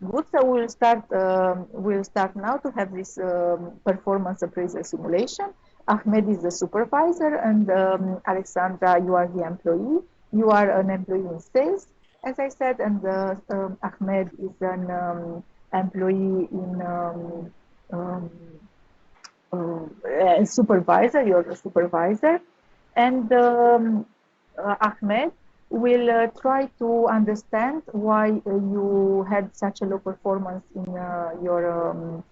Good. So we'll start now to have this performance appraisal simulation. Ahmed is the supervisor, and Alexandra, you are the employee. You are an employee in sales, as I said, and Ahmed is an employee in um, supervisor. You're the supervisor, and Ahmed will try to understand why you had such a low performance in your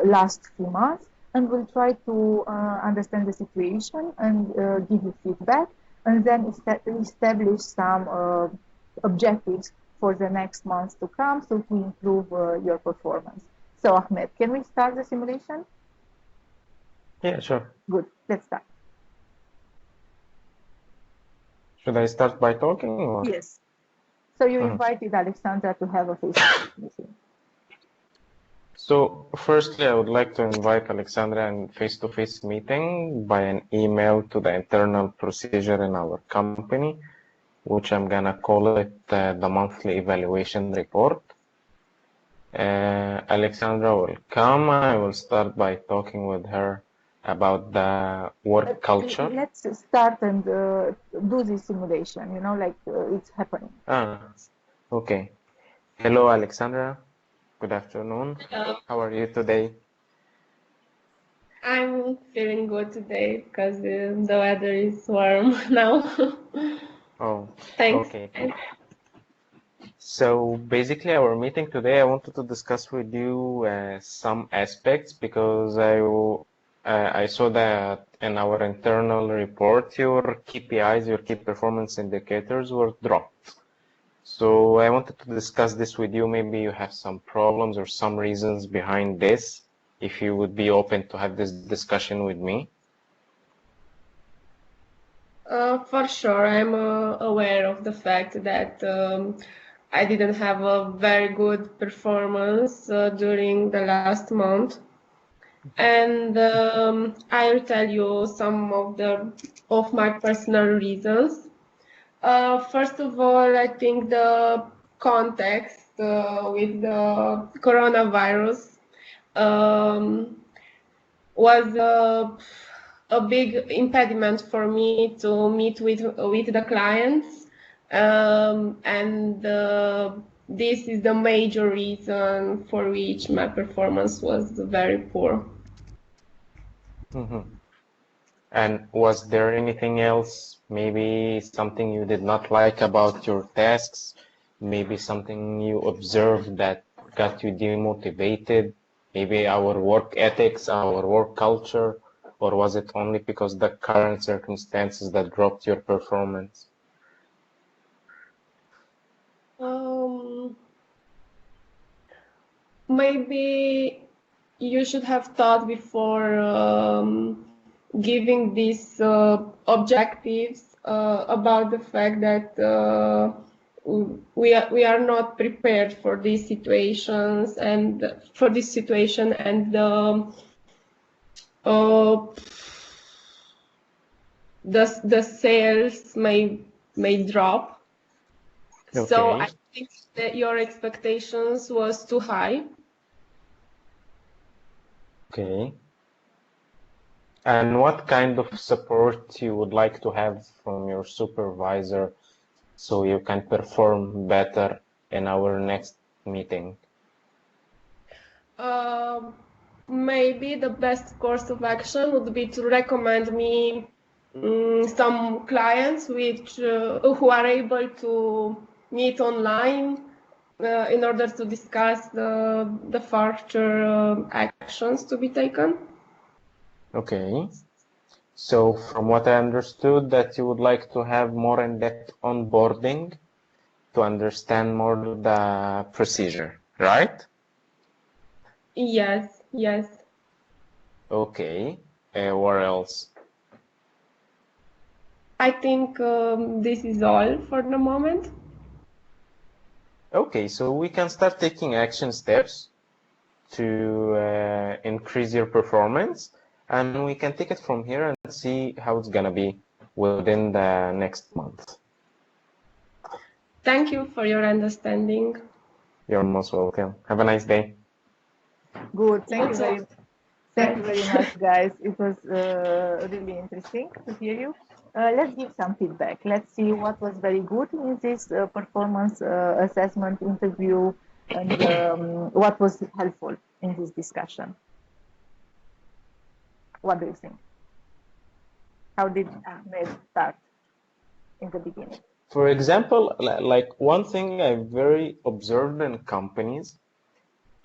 last few months, and will try to understand the situation and give you feedback, and then establish some objectives for the next months to come, so to improve your performance. So Ahmed, can we start the simulation? Yeah, sure. Good, let's start. Should I start by talking or? Yes. So you Mhm. invited Alexandra to have a face-to-face meeting. So, firstly, I would like to invite Alexandra in face-to-face meeting by an email to the internal procedure in our company, which I'm gonna call it the monthly evaluation report. Alexandra will come. I will start by talking with her about the work culture. Let's start and do this simulation, like it's happening. Okay. Hello, Alexandra. Good afternoon. Hello. How are you today? I'm feeling good today because the weather is warm now. Oh, Thanks. okay. So basically, our meeting today, I wanted to discuss with you some aspects because I saw that in our internal report, your KPIs, your key performance indicators were dropped. So I wanted to discuss this with you. Maybe you have some problems or some reasons behind this, if you would be open to have this discussion with me. For sure, I'm aware of the fact that I didn't have a very good performance during the last month, and I'll tell you some of my personal reasons. First of all, I think the context with the coronavirus um, was a big impediment for me to meet with the clients, and this is the major reason for which my performance was very poor. Mm-hmm. And was there anything else, maybe something you did not like about your tasks, maybe something you observed that got you demotivated, maybe our work ethics, our work culture, or was it only because the current circumstances that dropped your performance? Um, Maybe you should have thought before giving these objectives about the fact that we are not prepared for these situations and for this situation, and uh, the sales may drop. So Okay, I think that your expectations was too high. okay. And what kind of support you would like to have from your supervisor so you can perform better in our next meeting? Um, Maybe the best course of action would be to recommend me some clients who are able to meet online in order to discuss the further actions to be taken. Okay. So from what I understood, that you would like to have more in-depth onboarding to understand more the procedure, right? Yes, yes. Okay. Where else? I think this is all for the moment. Okay, so we can start taking action steps to increase your performance, and we can take it from here and see how it's gonna be within the next month. Thank you for your understanding. You're most welcome. Have a nice day. Good. You too. Thank you very much, guys. It was really interesting to hear you. Let's give some feedback. Let's see what was very good in this performance assessment interview and what was helpful in this discussion. What do you think? How did Ahmed start in the beginning? For example, like one thing I very observed in companies,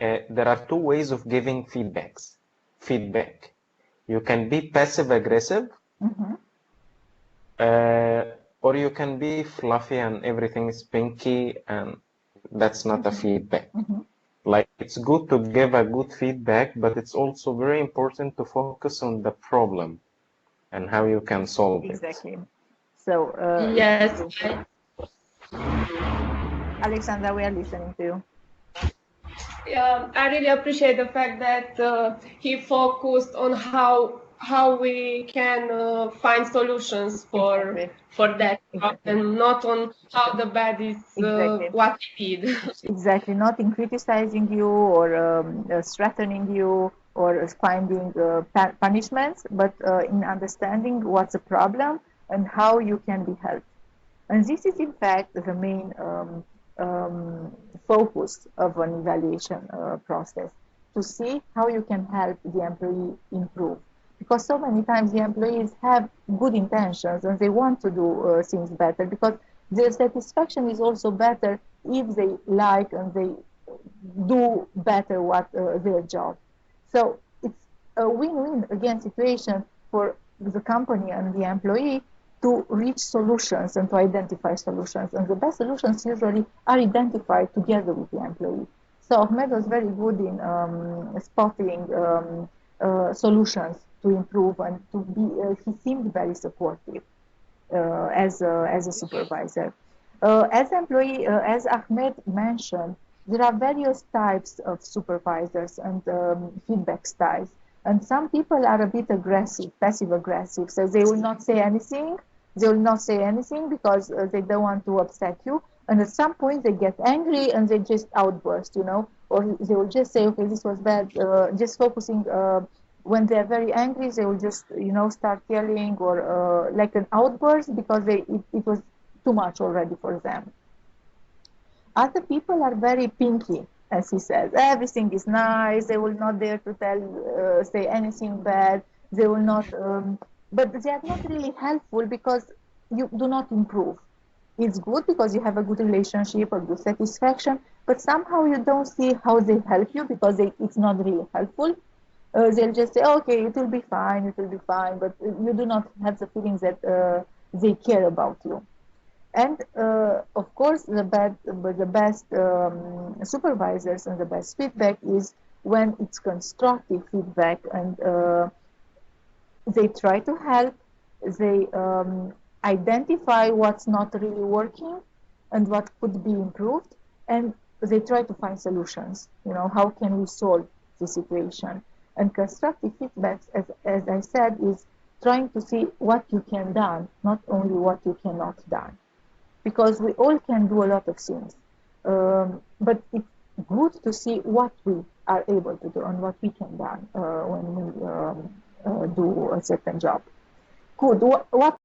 there are two ways of giving feedback. You can be passive aggressive, or you can be fluffy and everything is pinky, and that's not a feedback. Like, it's good to give a good feedback, but it's also very important to focus on the problem and how you can solve it. Exactly. So, Yes. Alexandra, we are listening to you. Yeah, I really appreciate the fact that he focused on how we can find solutions for that problem, and not on how the bad is what we did. Exactly, not in criticizing you or threatening you or finding punishments, but in understanding what's the problem and how you can be helped. And this is, in fact, the main focus of an evaluation process, to see how you can help the employee improve. Because so many times the employees have good intentions and they want to do things better, because their satisfaction is also better if they like and they do better what their job. So it's a win-win again situation for the company and the employee to reach solutions and to identify solutions. And the best solutions usually are identified together with the employee. So Ahmed was very good in spotting solutions to improve, and to be. He seemed very supportive as a supervisor. As employee, as Ahmed mentioned, there are various types of supervisors and feedback styles. And some people are a bit aggressive, passive aggressive. So they will not say anything. They will not say anything because they don't want to upset you. And at some point they get angry and they just outburst, or they will just say, okay, this was bad. Just focusing, when they're very angry, they will just, start yelling or like an outburst because it was too much already for them. Other people are very pinky, as he says. Everything is nice. They will not dare to say anything bad. They will not, but they are not really helpful because you do not improve. It's good because you have a good relationship, a good satisfaction, but somehow you don't see how they help you because it's not really helpful. They'll just say, okay, it will be fine, but you do not have the feeling that they care about you. And of course, the best supervisors and the best feedback is when it's constructive feedback, and they try to help. They identify what's not really working and what could be improved, and they try to find solutions. How can we solve the situation? And constructive feedback, as I said, is trying to see what you can do, not only what you cannot do. Because we all can do a lot of things. But it's good to see what we are able to do and what we can do when we do a certain job. Good. What